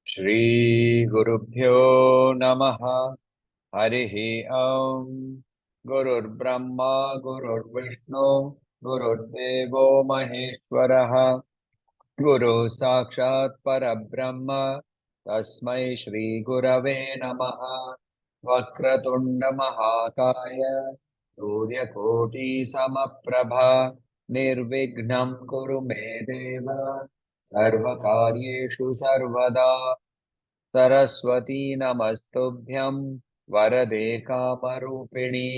Shri Gurubhyo Namaha. Harihi Om. Gurur Brahma, Gurur Vishnu, Gurur Devo Maheshwaraha. Guru Sakshat Parabrahma. Tasmai Shri Gurave Namaha. Vakratunda Mahakaya. Surya Koti Samaprabha. Nirvignam Kuru Me Deva. Sarvakaryeshu Sarvada. Saraswati नमस्तुभ्यं वरदे कामरूपिणी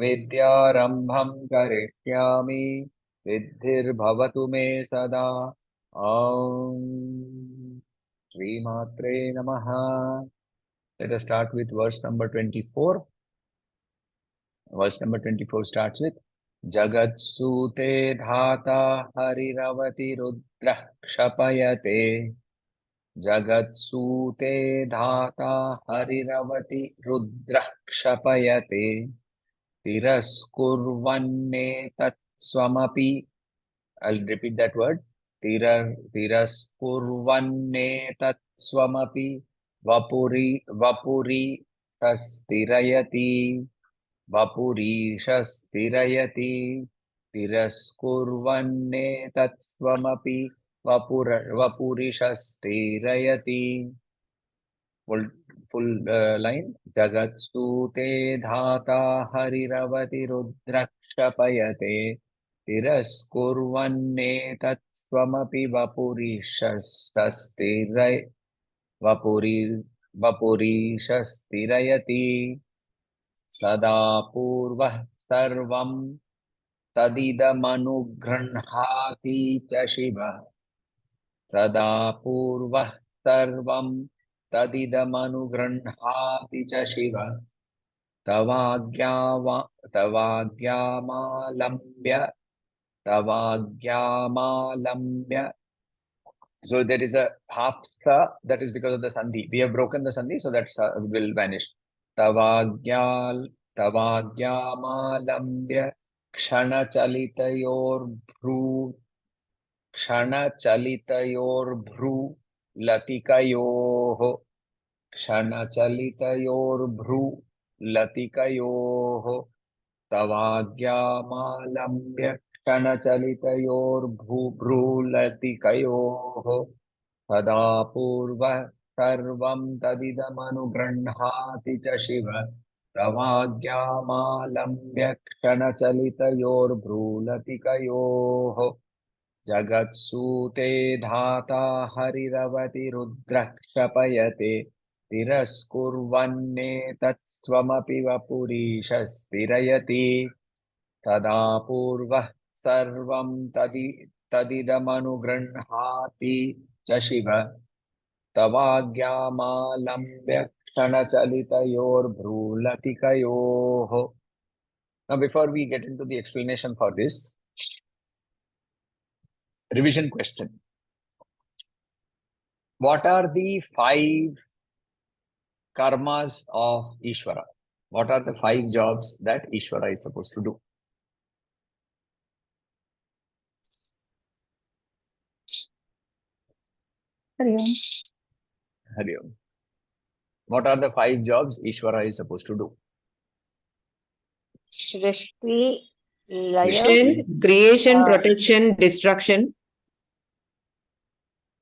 विद्यारंभं करिष्यामि सिद्धिर्भवतु मे सदा ॐ श्रीमात्रे नमः. Let us start with verse number 24. Verse number 24 starts with Jagatsute dhata hariravati rudra kshapayate. Jagatsute dhata hariravati rudra kshapayate. Tiraskurvanne tatsvamapi. I'll repeat that word. Tiraskurvanne tatsvamapi. Vapuri shastirayati. Vapurishastirayati. Tiraskurvanne tatsvamapi. Vapurishastirayati. Full line. Jagatsute dhata hariravati rudrakshapayate. Tiraskurvanne tatsvamapi vapurishastirayati. Sada purvah sarvam tadidamanugranhati cha shiva. Sada purvah sarvam tadidamanugranhati cha shiva. Tavagyamalambya. So there is a half sa, that is because of the sandhi. We have broken the sandhi, so that sa will vanish. Tavagyamalambya kshanachalitayorbhru latikayoh. Kshanachalitayorbhru latikayoh. Tavagyamalambya kshanachalitayorbhru latikayoh. Sada purva sarvam tadidamanugranhati cha shiva. Tavagyamalambya kshanachalitayorbhru latikayoh. Jagatsute dhata hariravati rudrakshapayate. Tiraskurvanne tatsvamapi vapurishastirayati. Tada purvah sarvam tadidamanugranhati cha shiva. Tavagyamalambya kshanachalitayorbhrulatikayoh. Now, before we get into the explanation for this, revision question. What are the 5 karmas of Ishvara? What are the 5 jobs that Ishvara is supposed to do? Hari Om. Hari Om. What are the 5 jobs Ishvara is supposed to do? Shrishti, Laya. Creation, protection, destruction.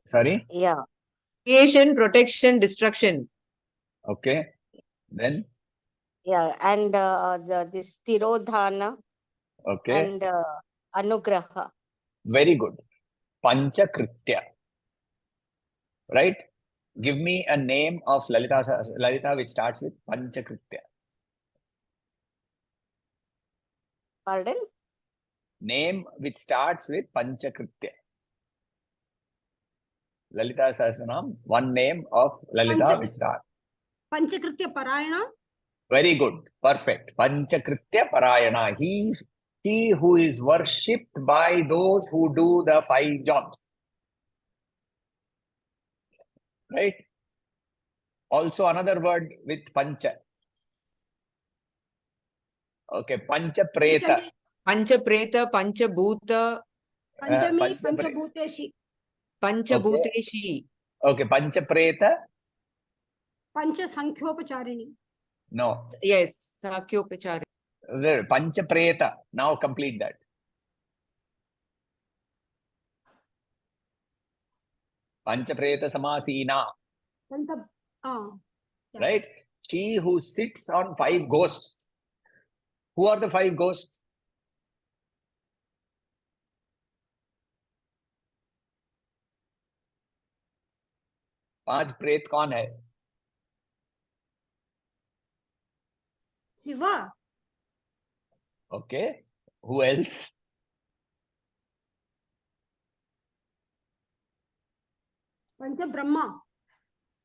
Sorry? Yeah. Creation, protection, destruction. Okay. Then? Yeah. And this Tirodhana Okay. and Anugraha. Very good. Panchakritya. Right? Give me a name of Lalita which starts with Panchakritya. Pardon? Name which starts with Panchakritya. Lalita Sahasranam, one name of Lalita which starts. Panchakritya Parayana. Very good. Perfect. Panchakritya Parayana. He who is worshipped by those who do the 5 jobs. Right? Also another word with pancha. Okay, pancha preta. Panchapreta, Panchabhuta, Panchami Pancha Panchabhuteshi. Panchabhuteshi. Okay, pancha preta. Pancha Sankhyopacharini. No. Yes, Sakyopachari. Pancha preta. Now complete that. Pancha preta samasina. Panta, yeah. Right? She who sits on 5 ghosts. Who are the 5 ghosts? पांच प्रेत कौन है? Shiva. Okay. Who else? Pancha Brahma.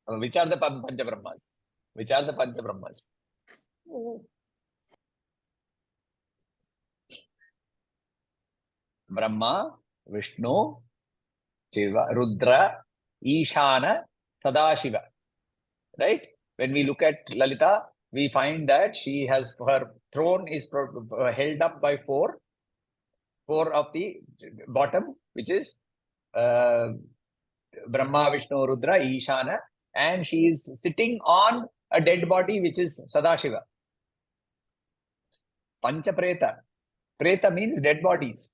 Which are the Pancha Brahmas? Which are the Pancha Brahmas? Oh. Brahma, Vishnu, Shiva, Rudra, Ishana, Sadashiva. Right? When we look at Lalita, we find that she has, her throne is held up by 4 of the bottom, which is Brahma, Vishnu, Rudra, Ishana, and she is sitting on a dead body, which is Sadashiva. Pancha Preta. Preta means dead bodies.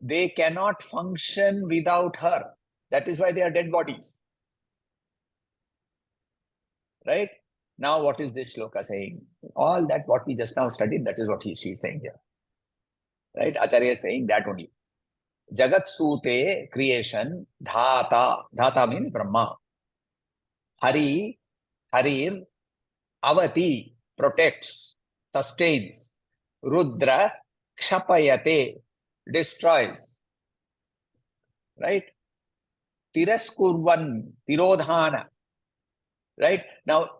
They cannot function without her. That is why they are dead bodies. Right? Now, what is this shloka saying? All that what we just now studied, that is what she is saying here. Right? Acharya is saying that only. Jagat Sute, creation, Dhata. Dhata means Brahma. Hari, Harir, Avati, protects, sustains. Rudra, Kshapayate, destroys. Right? Tiraskurvan, Tirodhana. Right? Now,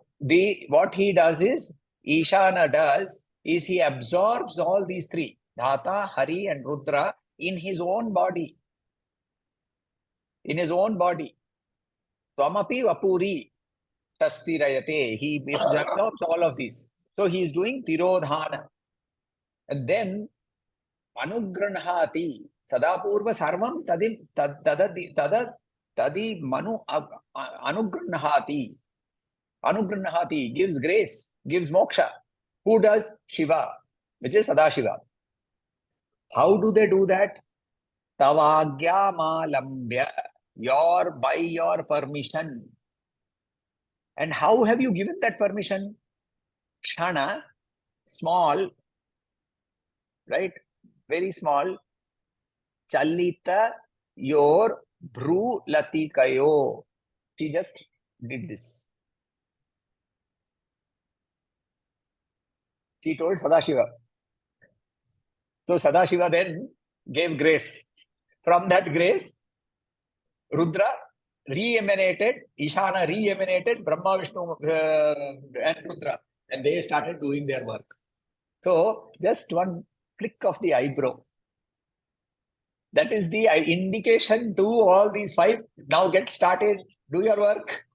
what he does is, Ishana does, is he absorbs all these 3, Dhata, Hari and Rudra, in his own body. In his own body. Twamapi Vapuri, Tastirayate. He absorbs all of these. So he is doing Tirodhana. And then, Anugranhati, Sadapurva Sarvam Tadi Manu Anugranhati. Anugranhati gives grace, gives moksha. Who does? Shiva, which is Sadashiva. How do they do that? Tavagya malambya, by your permission. And how have you given that permission? Kshana, small, right? Very small. Chalita yor bhru latikayo. She just did this. She told Sadashiva. So Sadashiva then gave grace. From that grace, Rudra re-emanated, Ishana re-emanated Brahma, Vishnu and Rudra. And they started doing their work. So just one click of the eyebrow. That is the indication to all these 5. Now get started, do your work.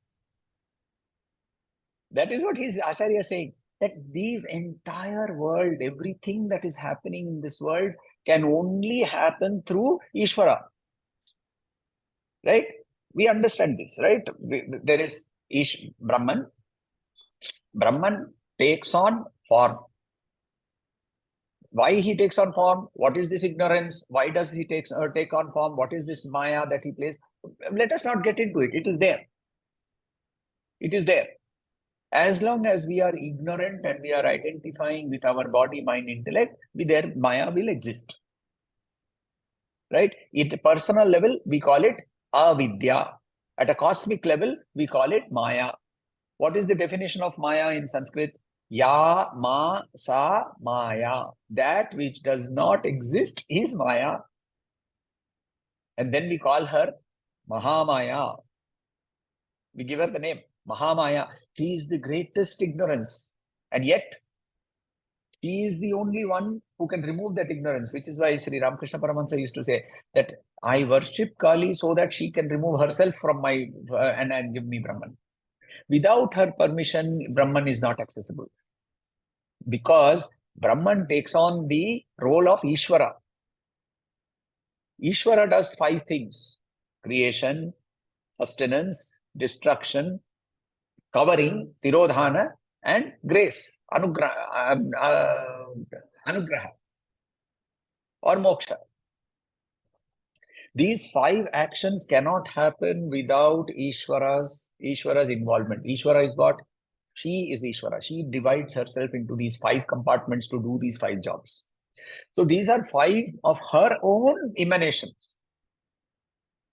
That is what his Acharya is saying. That these entire world, everything that is happening in this world can only happen through Ishvara. Right? We understand this, right? There is Brahman. Brahman takes on form. Why he takes on form? What is this ignorance? Why does he take on form? What is this Maya that he plays? Let us not get into it. It is there. It is there. As long as we are ignorant and we are identifying with our body, mind, intellect, there Maya will exist. Right? At a personal level, we call it avidya. At a cosmic level, we call it Maya. What is the definition of Maya in Sanskrit? Ya ma sa Maya. That which does not exist is Maya. And then we call her Mahamaya. We give her the name. Mahamaya. She is the greatest ignorance. And yet, she is the only one who can remove that ignorance, which is why Sri Ramakrishna Paramahansa used to say that I worship Kali so that she can remove herself from my and give me Brahman. Without her permission, Brahman is not accessible. Because Brahman takes on the role of Ishvara. Ishvara does 5 things: creation, sustenance, destruction, covering, tirodhana, and grace, anugraha or moksha. These 5 actions cannot happen without Ishvara's involvement. Ishvara is what? She is Ishvara. She divides herself into these 5 compartments to do these 5 jobs. So these are 5 of her own emanations.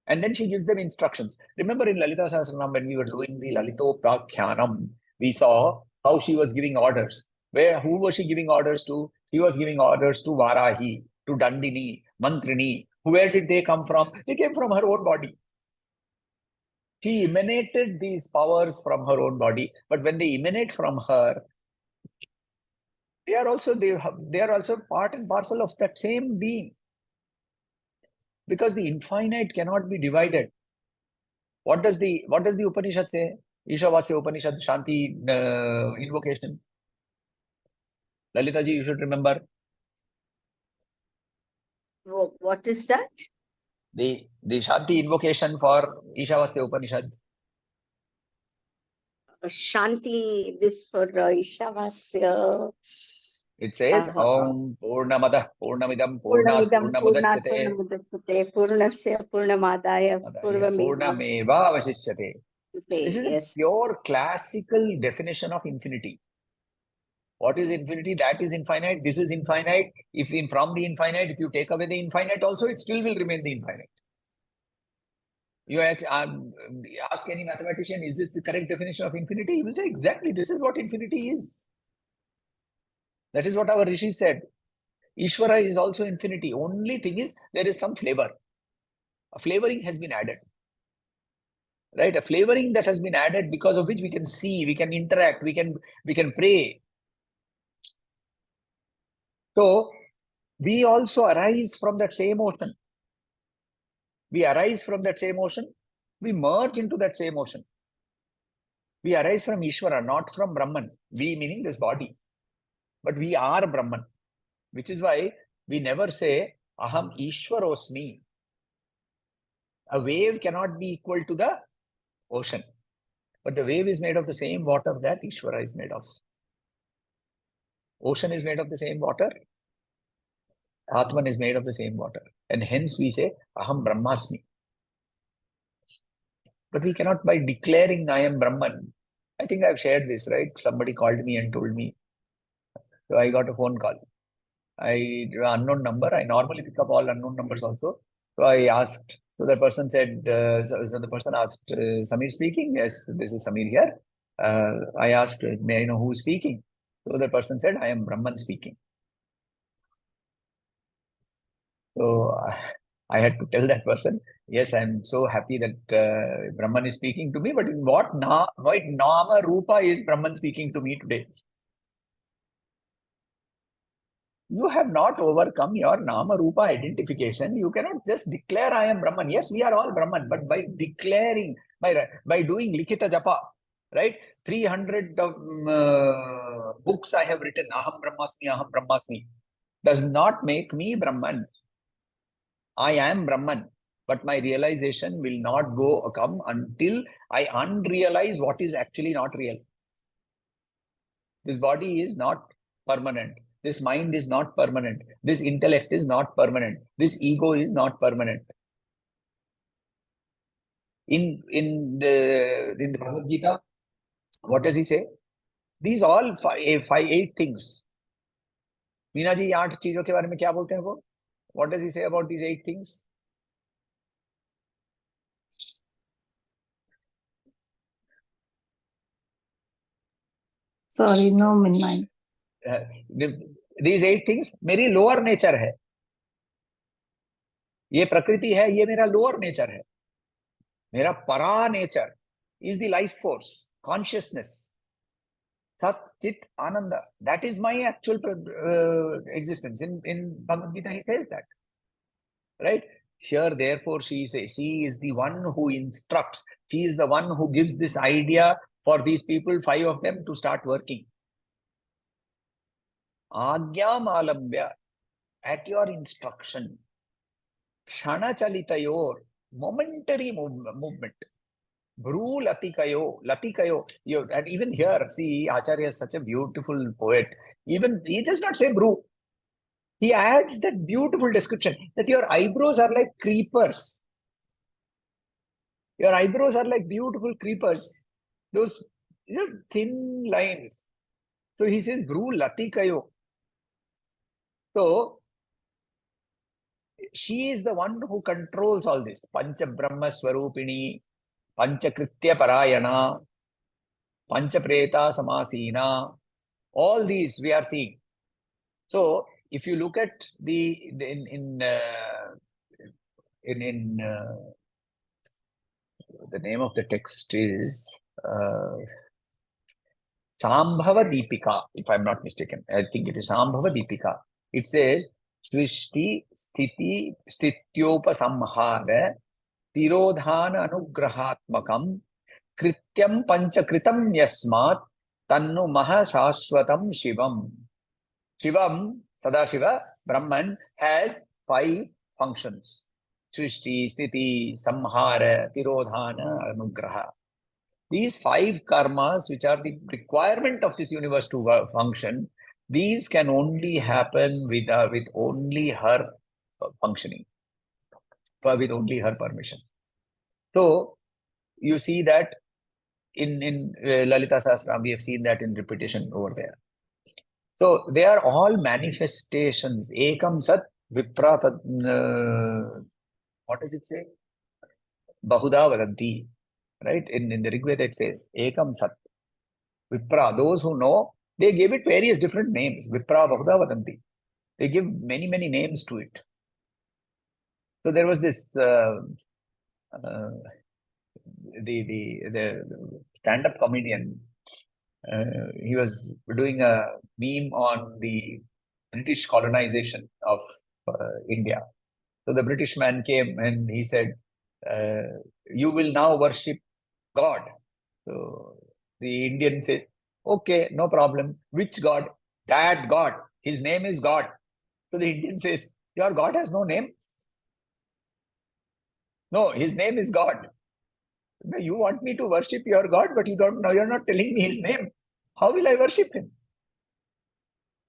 And then she gives them instructions. Remember in Lalita Sahasranam, when we were doing the Lalitopakhyanam, we saw how she was giving orders. Who was she giving orders to? She was giving orders to Varahi, to Dandini, Mantrini. Where did they come from? They came from her own body. She emanated these powers from her own body. But when they emanate from her, they are also part and parcel of that same being. Because the infinite cannot be divided. What does the Upanishad say? Ishavasya Upanishad Shanti invocation. Lalita ji, you should remember. What is that? The Shanti invocation for Ishavasya Upanishad. Shanti, this for Ishavasya. It says, Om Purnamadah Purnamidam Purnat Purnamudachyate Purnamudachyate Purnasya Purnamadaya Purnameva Avashishyate. This is Yes. a pure classical definition of infinity. What is infinity? That is infinite. This is infinite. From the infinite, if you take away the infinite also, it still will remain the infinite. You ask any mathematician, is this the correct definition of infinity? He will say, exactly, this is what infinity is. That is what our Rishi said. Ishvara is also infinity. Only thing is, there is some flavor. A flavoring has been added. Right? A flavoring that has been added because of which we can see, we can interact, we can pray. So, we also arise from that same ocean. We arise from that same ocean. We merge into that same ocean. We arise from Ishvara, not from Brahman. We meaning this body. But we are Brahman. Which is why we never say, Aham Ishwarosmi. A wave cannot be equal to the ocean. But the wave is made of the same water that Ishvara is made of. Ocean is made of the same water. Atman is made of the same water. And hence we say, Aham Brahmasmi. But we cannot, by declaring I am Brahman. I think I've shared this, right? Somebody called me and told me. So I got a phone call. Unknown number. I normally pick up all unknown numbers also. So I asked. So the person said, so the person asked, Samir speaking? Yes, this is Samir here. I asked, may I know who's speaking? So the person said, I am Brahman speaking. So I had to tell that person, yes, I'm so happy that Brahman is speaking to me, but in what Nama Rupa is Brahman speaking to me today? You have not overcome your Nama Rupa identification. You cannot just declare I am Brahman. Yes, we are all Brahman, but by declaring, by doing Likita Japa, right? 300 books I have written, Aham Brahmasmi, does not make me Brahman. I am Brahman, but my realization will not come until I unrealize what is actually not real. This body is not permanent. This mind is not permanent. This intellect is not permanent. This ego is not permanent. In the Bhagavad Gita, what does he say? These all 8 things. Meena ji 8 चीजों के बारे में क्या बोलते हैं वो? What does he say about these 8 things? Sorry, no mind. These 8 things मेरी lower nature है. ये प्रकृति है, ये मेरा लोअर नेचर है. मेरा परा nature is the life force. consciousness. Sat, Chit, Ananda. That is my actual existence. In Bhagavad Gita, he says that. Right? Here, therefore, she is the one who instructs. She is the one who gives this idea for these people, 5 of them, to start working. Agyam alambya, at your instruction. Kshana chalitayor, momentary movement. Bru latikayo. And even here, see, Acharya is such a beautiful poet. Even he does not say bru. He adds that beautiful description that your eyebrows are like creepers. Your eyebrows are like beautiful creepers. Those thin lines. So he says, Bru latikayo. So she is the one who controls all this. Pancha Brahma Swarupini, Pancha Kritya Parayana, Pancha Preta Samasina. All these we are seeing. So if you look at the the name of the text is Shambhava Deepika, if I'm not mistaken. I think it is Shambhava Deepika. It says, Srishti Sthiti Stityopasamhara Tirodhana Anugrahatmakam Krityam Panchakritam Yasmat Tannu Maha Shashwatam Shivam. Shivam, Sadashiva, Brahman, has 5 functions. Srishti, Sthiti, Samhara, Tirodhana, Anugraha. These 5 karmas, which are the requirement of this universe to function, these can only happen with only her functioning, with only her permission. So, you see that in Lalita Sahasram, we have seen that in repetition over there. So, they are all manifestations. Ekam Sat Vipra what does it say? Bahuda Vadanti. Right? In the Rig Veda it says, Ekam Sat. Vipra, those who know, they gave it various different names. Vipra, Bahuda Vadanti. They give many, many names to it. So there was this, the stand-up comedian, he was doing a meme on the British colonization of India. So the British man came and he said, you will now worship God. So the Indian says, okay, no problem. Which God? That God. His name is God. So the Indian says, your God has no name? No, his name is God. Now you want me to worship your God, but you don't know, you're not telling me his name. How will I worship him?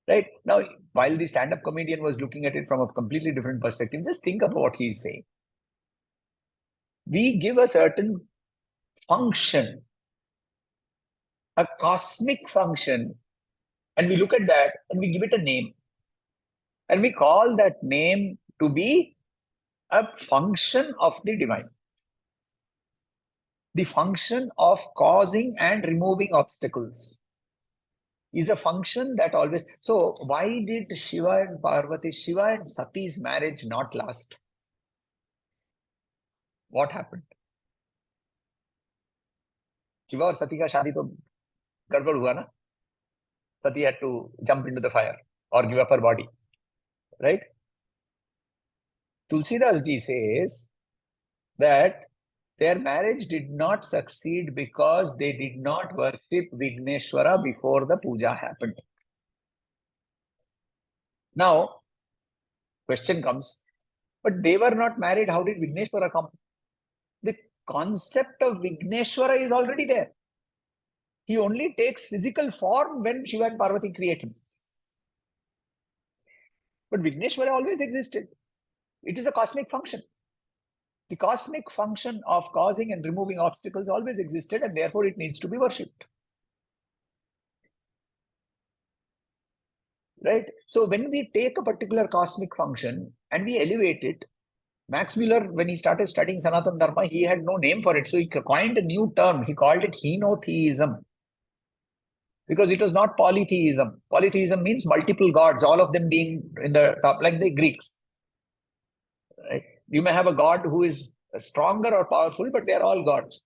Right? Now, while the stand-up comedian was looking at it from a completely different perspective, just think about what he's saying. We give a certain function, a cosmic function, and we look at that and we give it a name. And we call that name to be a function of the divine. The function of causing and removing obstacles is a function that always... So why did Shiva and Sati's marriage not last? What happened? Shiva और Sati का शादी तो गड़बड़ हुआ ना? Sati had to jump into the fire or give up her body, right? Tulsidas ji says that their marriage did not succeed because they did not worship Vigneshwara before the puja happened. Now, question comes, but they were not married. How did Vigneshwara come? The concept of Vigneshwara is already there. He only takes physical form when Shiva and Parvati create him. But Vigneshwara always existed. It is a cosmic function. The cosmic function of causing and removing obstacles always existed, and therefore it needs to be worshipped. Right? So when we take a particular cosmic function and we elevate it, Max Muller, when he started studying Sanatana Dharma, he had no name for it. So he coined a new term. He called it henotheism. Because it was not polytheism. Polytheism means multiple gods, all of them being in the top, like the Greeks. Right? You may have a god who is stronger or powerful, but they are all gods.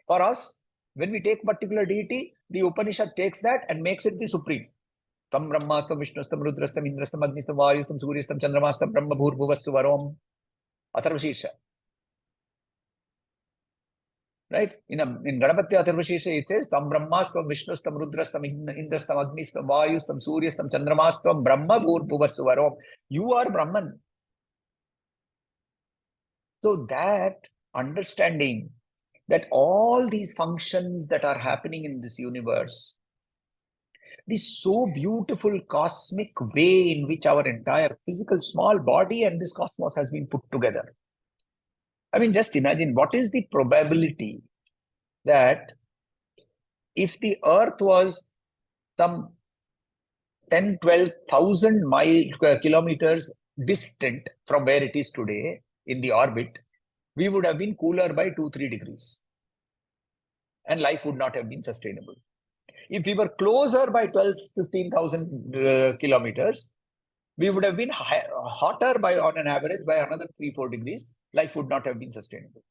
For us, When we take particular deity, the Upanishad takes that and makes it the supreme. Tam Brahmastam Vishnustam Rudrastam Indrastam Agnistam Vayustam Suryastam Chandramastam Brahma Bhurvuvassu Varom. Atharvashirsha. Right? In Ganapati Atharvashirsha, it says Tam Brahmastam Vishnustam Rudrastam Indrastam Agnistam Vayustam Suryastam Chandramastam Brahma Bhurvuvassu Varom. You are Brahman. So that understanding that all these functions that are happening in this universe, this so beautiful cosmic way in which our entire physical small body and this cosmos has been put together. I mean, just imagine what is the probability that if the earth was some 10, 12,000 kilometers distant from where it is today in the orbit, we would have been cooler by 2-3 degrees. And life would not have been sustainable. If we were closer by 12, 15,000 kilometers, we would have been hotter by on an average by another 3-4 degrees. Life would not have been sustainable.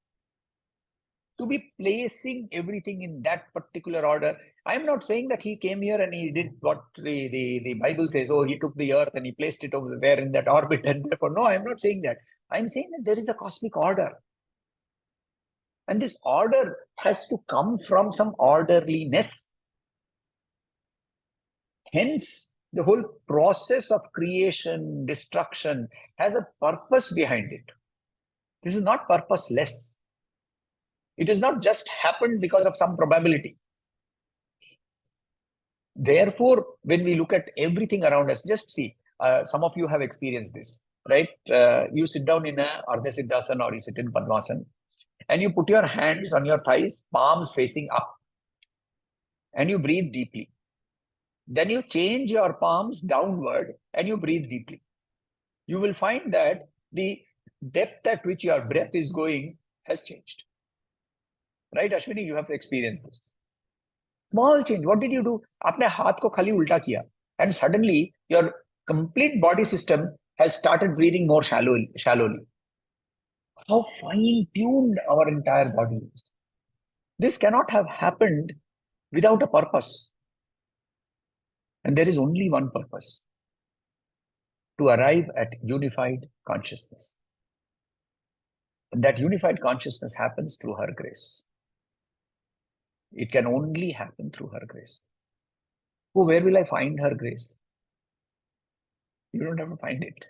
To be placing everything in that particular order, I am not saying that he came here and he did what the Bible says, oh, he took the earth and he placed it over there in that orbit and therefore, no, I am not saying that. I am saying that there is a cosmic order. And this order has to come from some orderliness. Hence, the whole process of creation, destruction has a purpose behind it. This is not purposeless. It has not just happened because of some probability. Therefore, when we look at everything around us, just see, some of you have experienced this, right? You sit down in a Ardha Siddhasana or you sit in Padmasana and you put your hands on your thighs, palms facing up, and you breathe deeply. Then you change your palms downward and you breathe deeply. You will find that the depth at which your breath is going has changed. Right, Ashwini, you have experienced this. Small change. What did you do? Apne haath ko khali ulta kiya. And suddenly your complete body system has started breathing more shallowly. How fine-tuned our entire body is. This cannot have happened without a purpose. And there is only one purpose: to arrive at unified consciousness. And that unified consciousness happens through her grace. It can only happen through her grace. Oh, where will I find her grace? You don't have to find it.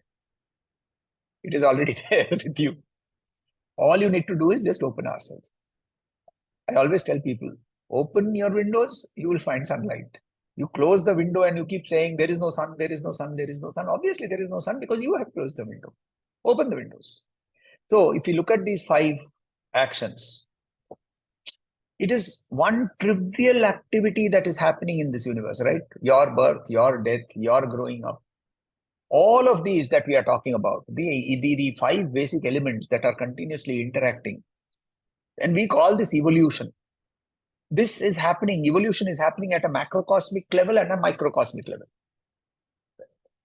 It is already there with you. All you need to do is just open ourselves. I always tell people, open your windows, you will find sunlight. You close the window and you keep saying, there is no sun, there is no sun, there is no sun. Obviously, there is no sun because you have closed the window. Open the windows. So, if you look at these 5 actions, it is one trivial activity that is happening in this universe, right? Your birth, your death, your growing up. All of these that we are talking about, the 5 basic elements that are continuously interacting. And we call this evolution. This is happening, evolution is happening at a macrocosmic level and a microcosmic level.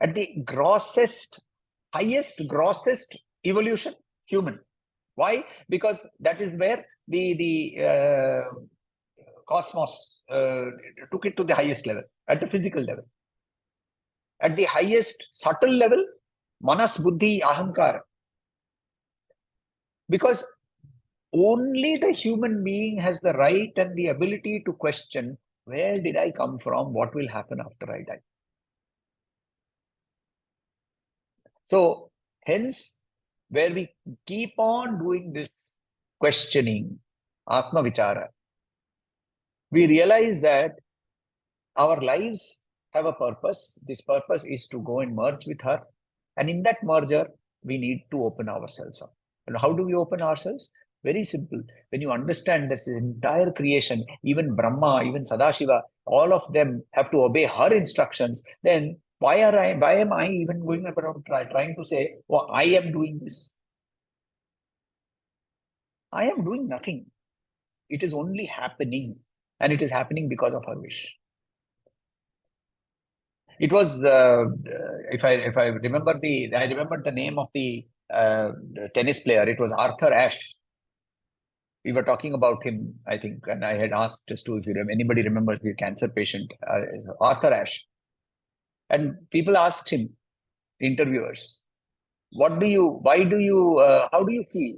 At the grossest evolution, human. Why? Because that is where the cosmos took it to the highest level, at the physical level. At the highest subtle level, manas, buddhi, ahankara. Because only the human being has the right and the ability to question, where did I come from? What will happen after I die? So, hence, where we keep on doing this questioning, Atma Vichara, we realize that our lives have a purpose. This purpose is to go and merge with her. And in that merger, we need to open ourselves up. And how do we open ourselves? Very simple. When you understand that this entire creation, even Brahma, even Sadashiva, all of them have to obey her instructions, then why am I even going around trying to say, well, I am doing this? I am doing nothing. It is only happening. And it is happening because of her wish. It was, if I remember I remember the name of the tennis player. It was Arthur Ashe. We were talking about him, I think, and I had asked just to, if anybody remembers the cancer patient, Arthur Ashe. And people asked him, interviewers, how do you feel?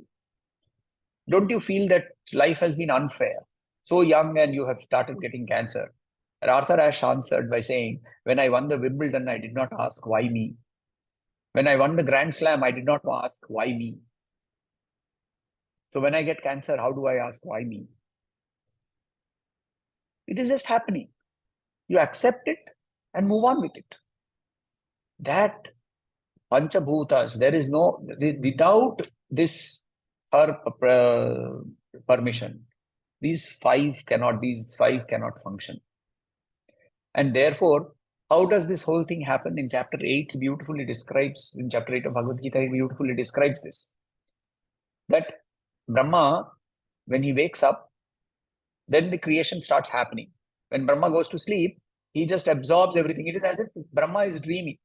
Don't you feel that life has been unfair? So young and you have started getting cancer. And Arthur Ashe answered by saying, when I won the Wimbledon, I did not ask why me. When I won the Grand Slam, I did not ask why me. So when I get cancer, how do I ask why me? It is just happening. You accept it and move on with it. That Panchabhutas, there is no, without this permission, these five cannot function. And therefore, how does this whole thing happen? In chapter 8, he beautifully describes, in chapter 8 of Bhagavad Gita, he beautifully describes this. That Brahma, when he wakes up, then the creation starts happening. When Brahma goes to sleep, he just absorbs everything. It is as if Brahma is dreaming.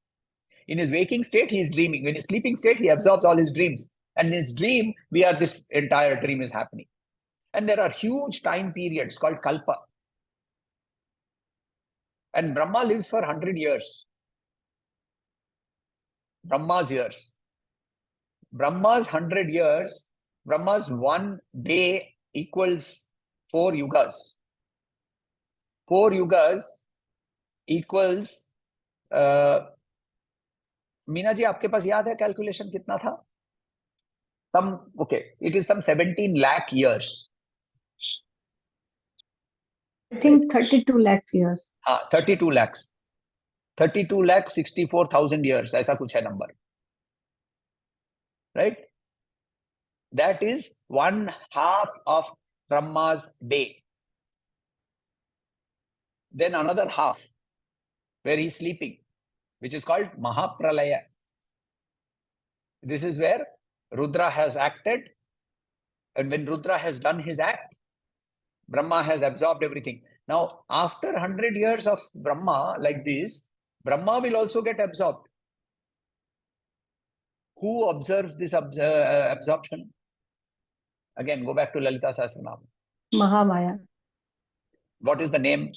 In his waking state, he is dreaming. In his sleeping state, he absorbs all his dreams. And in his dream, this entire dream is happening. And there are huge time periods called Kalpa. And Brahma lives for 100 years. Brahma's years. Brahma's 100 years, Brahma's one day equals 4 yugas. 4 yugas equals Meena ji आपके पास याद है calculation कितना था? It is some 17 lakh years. I think 32 lakhs years. 32 lakhs. 32 lakh 64,000 years. ऐसा कुछ है number. Right? That is 1/2 of Brahma's day. Then another half where he's sleeping, which is called Mahapralaya. This is where Rudra has acted. And when Rudra has done his act, Brahma has absorbed everything. Now, after 100 years of Brahma like this, Brahma will also get absorbed. Who observes this absorption? Again, go back to Lalita Sahasranam. Mahamaya. What is the name?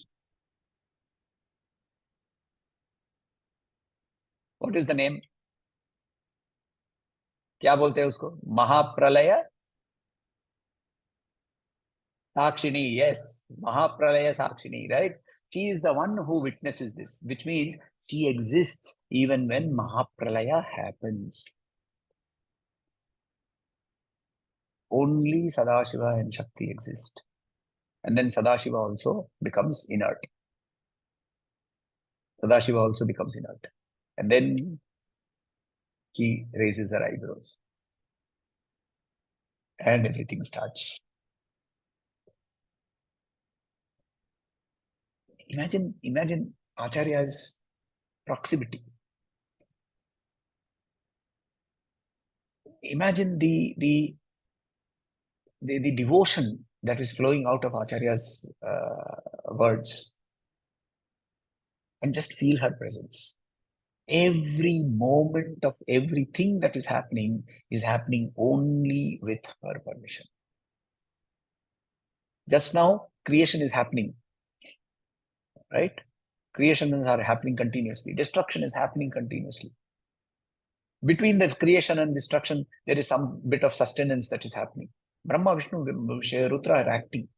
What is the name? क्या बोलते हैं उसको? महाप्रलय Sakshini, yes. Mahapralaya Sakshini, right? She is the one who witnesses this, which means she exists even when Mahapralaya happens. Only Sadashiva and Shakti exist. And then Sadashiva also becomes inert. Sadashiva also becomes inert. And then he raises her eyebrows. And everything starts. Imagine Acharya's proximity. Imagine the devotion that is flowing out of Acharya's words. And just feel her presence. Every moment of everything that is happening only with her permission. Just now, creation is happening. Right? Creations are happening continuously. Destruction is happening continuously. Between the creation and destruction, there is some bit of sustenance that is happening. Brahma, Vishnu, Rudra are acting.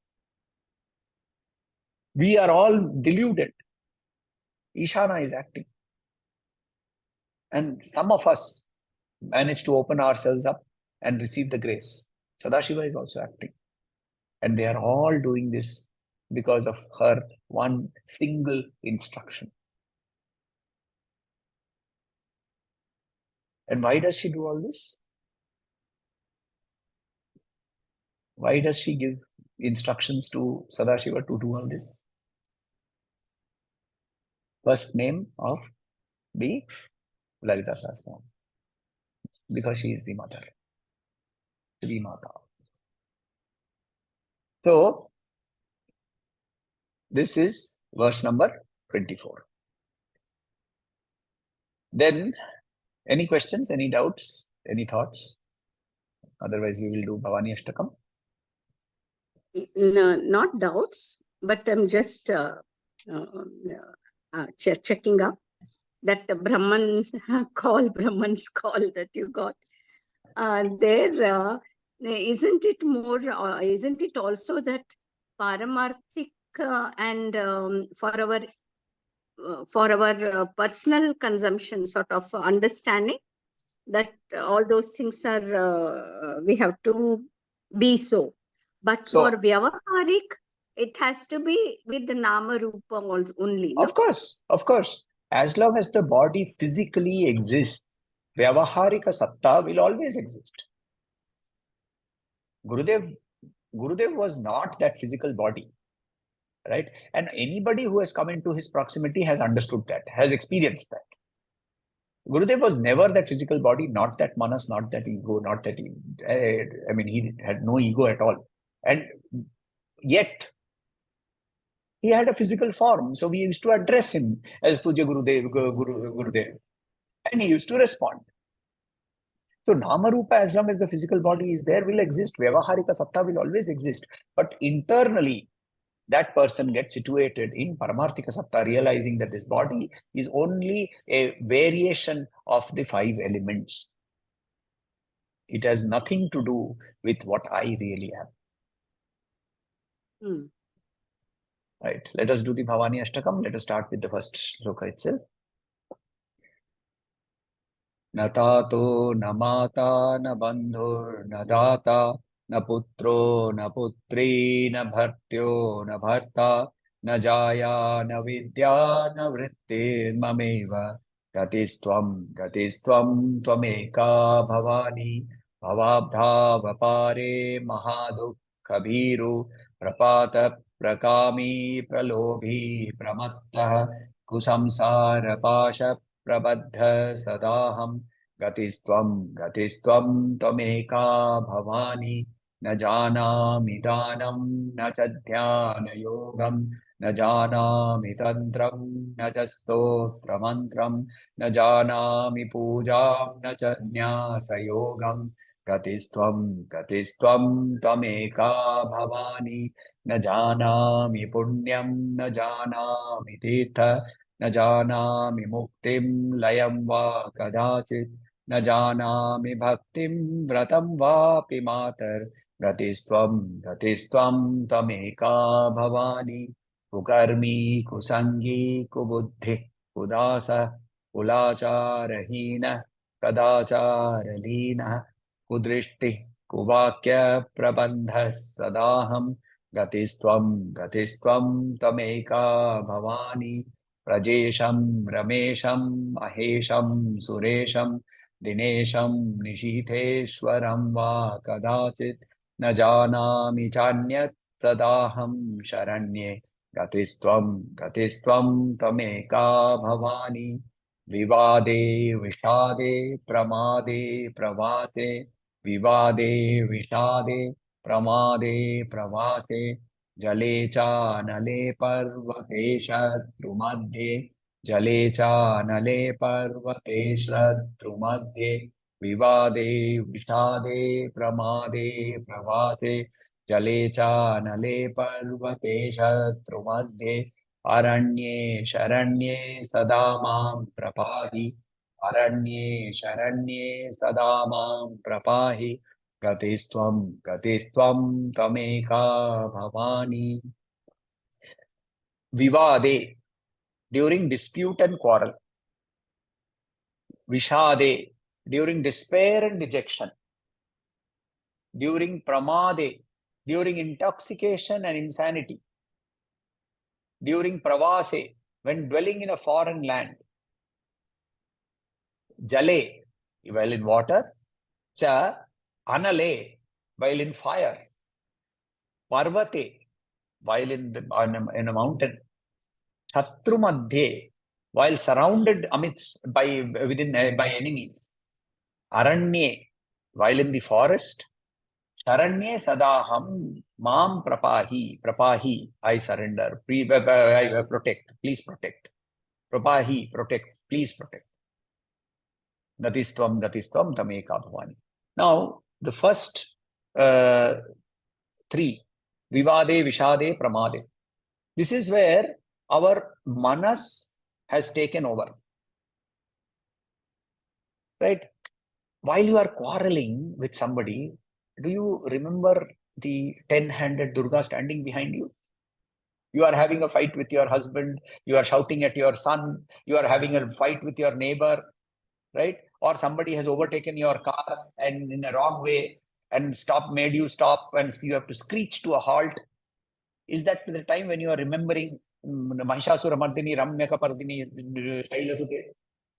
We are all deluded. Ishana is acting. And some of us manage to open ourselves up and receive the grace. Sadashiva is also acting. And they are all doing this because of her one single instruction. And why does she do all this? Why does she give instructions to Sadashiva to do all this? First name of the Lalita Sahasranam. Because she is the mother. Shri Mata. So, this is verse number 24. Then, any questions, any doubts, any thoughts? Otherwise, we will do Bhavani Ashtakam. No, not doubts, but I'm just checking up that Brahman's Brahman's call that you got. Isn't it more, isn't it also that paramarthik and for our personal consumption sort of understanding that all those things are, we have to be so. But So- for Vyavaharik, it has to be with the Nama Rupa also only. No? Of course. As long as the body physically exists, Vyavaharika Satta will always exist. Gurudev was not that physical body, right? And anybody who has come into his proximity has understood that, has experienced that. Gurudev was never that physical body, not that manas, not that ego, not that he had no ego at all. And yet, he had a physical form. So we used to address him as Puja Gurudev. And he used to respond. So Namarupa, as long as the physical body is there, will exist. Vyavaharika Satta will always exist. But internally, that person gets situated in Paramarthika Satta, realizing that this body is only a variation of the 5 elements. It has nothing to do with what I really am. Hmm. Right. Let us do the Bhavani Ashtakam. Let us start with the first shloka itself. न तातो न माता न बंधुर न दाता न पुत्रो न पुत्री न भर्त्यो न भर्ता न जाया न विद्या न वृत्तिर्ममेव गतिस्त्वं त्वमेका भवानी भवाब्धावपारे महादुःखभीरु प्रपात प्रकामी प्रलोभी प्रमत्तः कुसंसारपाश प्रबद्ध सदाहं गतिस्त्वं त्वमेका भवानी न जानामि दानं न च ध्यानयोगं न जानामि तन्त्रं न च स्तोत्रमन्त्रं न जानामि पूजां न च न्यासयोगं गतिस्त्वं त्वमेका भवानी न जानामि पुण्यं न जानामि तीर्थ न जानामि मुक्तिं लयं वा कदाचित् न जानामि भक्तिं व्रतं वापि मातर् गतिस्त्वं त्वमेका भवानी कुकर्मी कुसंगी कुबुद्धिः कुदास कुलाचारहीनः कदाचारलीनः कुदृष्टिः कुवाक्य प्रबन्धः सदाहं गतिस्त्वं त्वमेका भवानी प्रजेशं रमेशं महेशं सुरेशं दिनेशं निशीथेश्वरं वा कदाचित् न जानामि चान्यत् सदाहं शरण्ये गतिस्त्वं त्वमेका भवानी विवादे विषादे प्रमादे प्रवासे विवादे विषादे प्रमादे प्रवासे जले चानले पर्वते शत्रुमध्ये जले चानले पर्वते शत्रुमध्ये विवादे विषादे प्रमादे प्रवासे जले चानले पर्वते शत्रुमध्ये अरण्ये शरण्ये सदा मां प्रपाहि अरण्ये शरण्ये सदा मां प्रपाहि गतिस्त्वं त्वमेका Bhavani Vivade, during dispute and quarrel. Vishade, during despair and dejection. During pramade, during intoxication and insanity. During pravase, when dwelling in a foreign land. Jale, while in water. Cha, anale, while in fire. Parvate, while in a mountain. Shatru madhye, while surrounded by enemies. Aranye, while in the forest. Sharanye sadaham mam prapahi, I surrender. I protect, please protect. Prapahi, protect, please protect. Gatistvam tameka bhavani. Now, the first 3 Vivade, Vishade, Pramade. This is where our manas has taken over. Right? While you are quarreling with somebody, do you remember the 10-handed Durga standing behind you? You are having a fight with your husband, you are shouting at your son, you are having a fight with your neighbor, right? Or somebody has overtaken your car and in a wrong way and made you stop, and you have to screech to a halt. Is that the time when you are remembering Mahishasura Mardini, Ramyaka Pardini, Shailasute?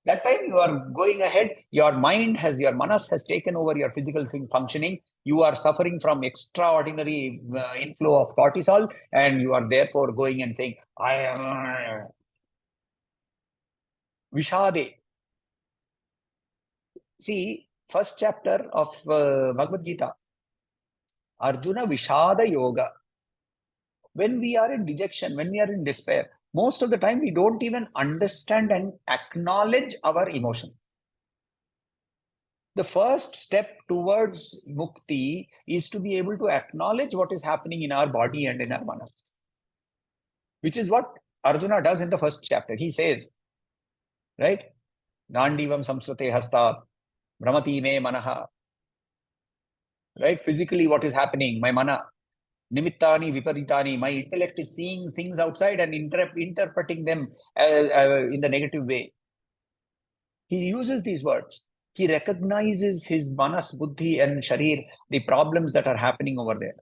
That time you are going ahead, your manas has taken over your physical functioning. You are suffering from extraordinary inflow of cortisol, and you are therefore going and saying, I am Vishade. See, first chapter of Bhagavad Gita, Arjuna Vishada Yoga. When we are in dejection, when we are in despair, most of the time we don't even understand and acknowledge our emotion. The first step towards mukti is to be able to acknowledge what is happening in our body and in our manas, which is what Arjuna does in the first chapter. He says, right? Gandivam samsrate hasta brahmati me manaha. Right? Physically, what is happening? My mana. Nimittani viparitani. My intellect is seeing things outside and interpreting them in the negative way. He uses these words. He recognizes his manas, buddhi and sharir, the problems that are happening over there.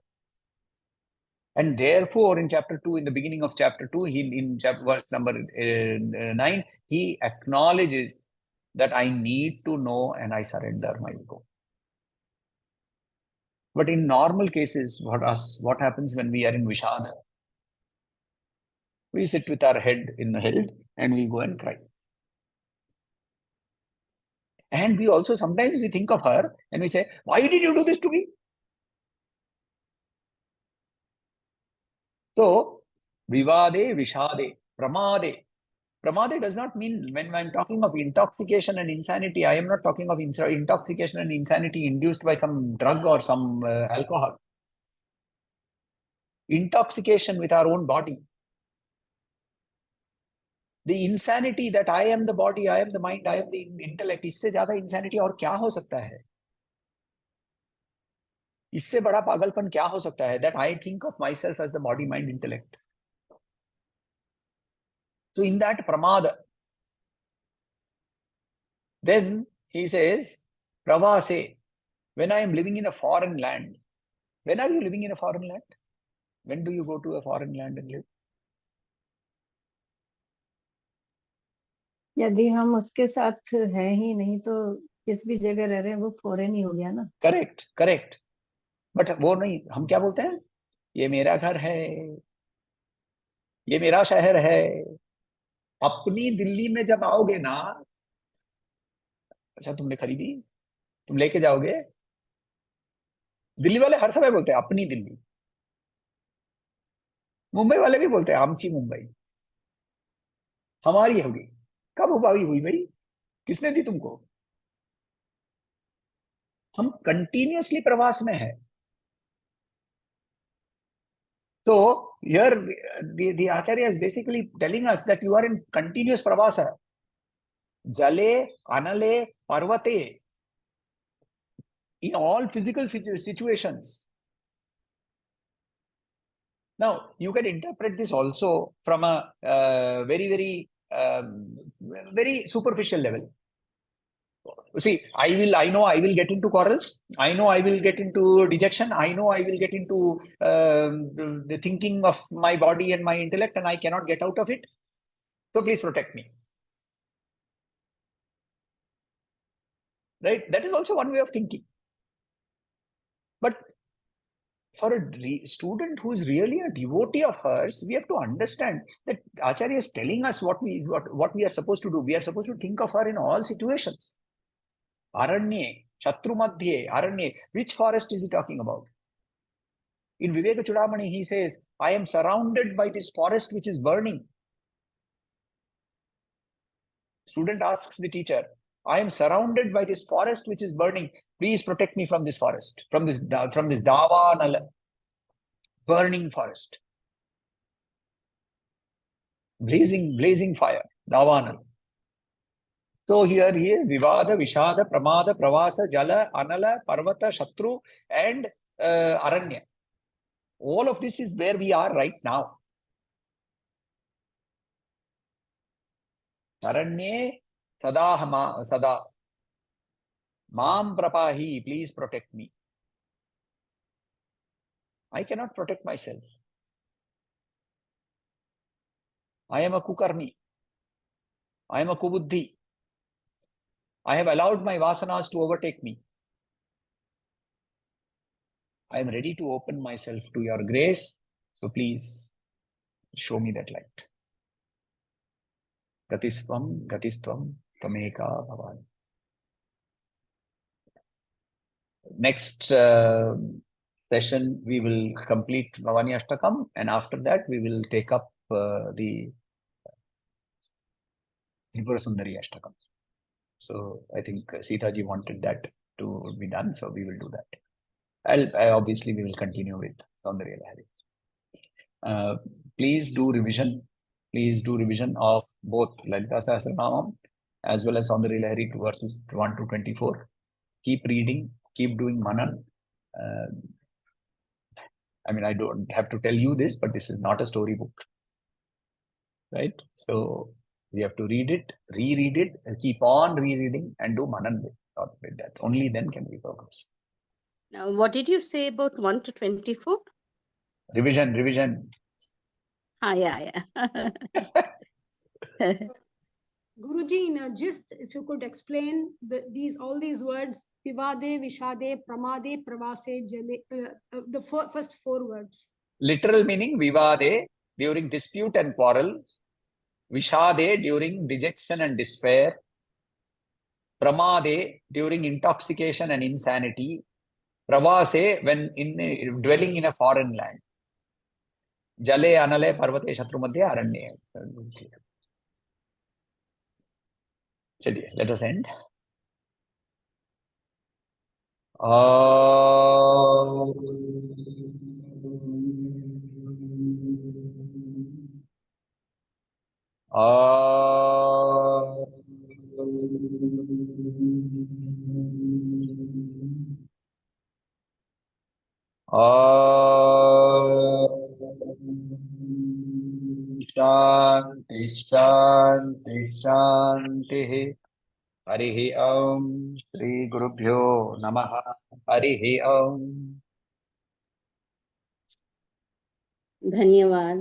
And therefore, in chapter 2, in the beginning of chapter 2, in verse number 9, he acknowledges that I need to know and I surrender my ego. But in normal cases, what happens when we are in Vishada? We sit with our head held and we go and cry. And we also sometimes we think of her and we say, why did you do this to me? So, Vivade, Vishade, Pramade. Pramade does not mean, when I'm talking of intoxication and insanity, I am not talking of intoxication and insanity induced by some drug or some alcohol. Intoxication with our own body. The insanity that I am the body, I am the mind, I am the intellect, इससे ज़्यादा insanity और क्या हो सकता है? इससे बड़ा पागलपन क्या हो सकता है? That I think of myself as the body, mind, intellect. So in that pramada, then he says, pravase, when I am living in a foreign land. When are you living in a foreign land? When do you go to a foreign land and live? यदि हम उसके साथ है ही नहीं तो जिस भी जगह रह रहे हैं वो फॉरेन ही हो गया ना. Correct correct. बट वो नहीं, हम क्या बोलते हैं? ये मेरा घर है, ये मेरा शहर है. अपनी दिल्ली में जब आओगे ना, अच्छा तुमने खरीदी, तुम लेके जाओगे. दिल्ली वाले हर समय बोलते हैं अपनी दिल्ली. मुंबई वाले भी बोलते हैं आमची मुंबई, हमारी होगी. कब हुई हुई भाई? किसने दी तुमको? हम कंटिन्यूअसली प्रवास में है. So here the Acharya is basically telling us that you are in continuous pravasa. Jale, anale, parvate. In all physical situations. Now, you can interpret this also from a very superficial level. See, I know I will get into quarrels. I know I will get into dejection. I know I will get into the thinking of my body and my intellect, and I cannot get out of it. So please protect me. Right? That is also one way of thinking. But for a student who is really a devotee of hers, we have to understand that Acharya is telling us what we are supposed to do. We are supposed to think of her in all situations. Aranye, Shatru Madhye, Aranye. Which forest is he talking about? In Viveka Chudamani, he says, I am surrounded by this forest which is burning. Student asks the teacher, I am surrounded by this forest which is burning. Please protect me from this forest, from this dawa. burning forest, blazing fire, Davanal. So here he is Vivada, Vishada, Pramada, Pravasa, Jala, Anala, Parvata, Shatru, and Aranya. All of this is where we are right now. Aranye Sada Mam Prapahi, please protect me. I cannot protect myself. I am a Kukarmi. I am a Kubuddhi. I have allowed my vasanas to overtake me. I am ready to open myself to your grace. So please show me that light. Gatistvam, Tameka Bhavan. Next session, we will complete Bhavani Ashtakam, and after that, we will take up the Tripura Sundari Ashtakam. So I think Sita ji wanted that to be done, so we will do that. Obviously, we will continue with Soundarya Lahari. Please do revision. Please do revision of both Lalita Sahasranamam as well as Soundarya Lahari to verses 1 to 24. Keep reading, keep doing Manan. I mean, I don't have to tell you this, but this is not a storybook, right? So we have to read it, reread it, and keep on rereading and do Manan with that. Only then can we progress. Now, what did you say about 1 to 24? Revision. Yeah. Guruji, in a gist, if you could explain all these words, Vivade, Vishade, Pramade, Pravase, Jale, the first 4 words. Literal meaning Vivade, during dispute and quarrel. Vishade, during dejection and despair. Pramade, during intoxication and insanity. Pravase, when dwelling in a foreign land. Jale, Anale, Parvate, Shatru Madhya, Aranye. Chaliye, let us end. Shanti. Harihi Om. Shri Gurubhyo Namaha. Harihi Om. धन्यवाद.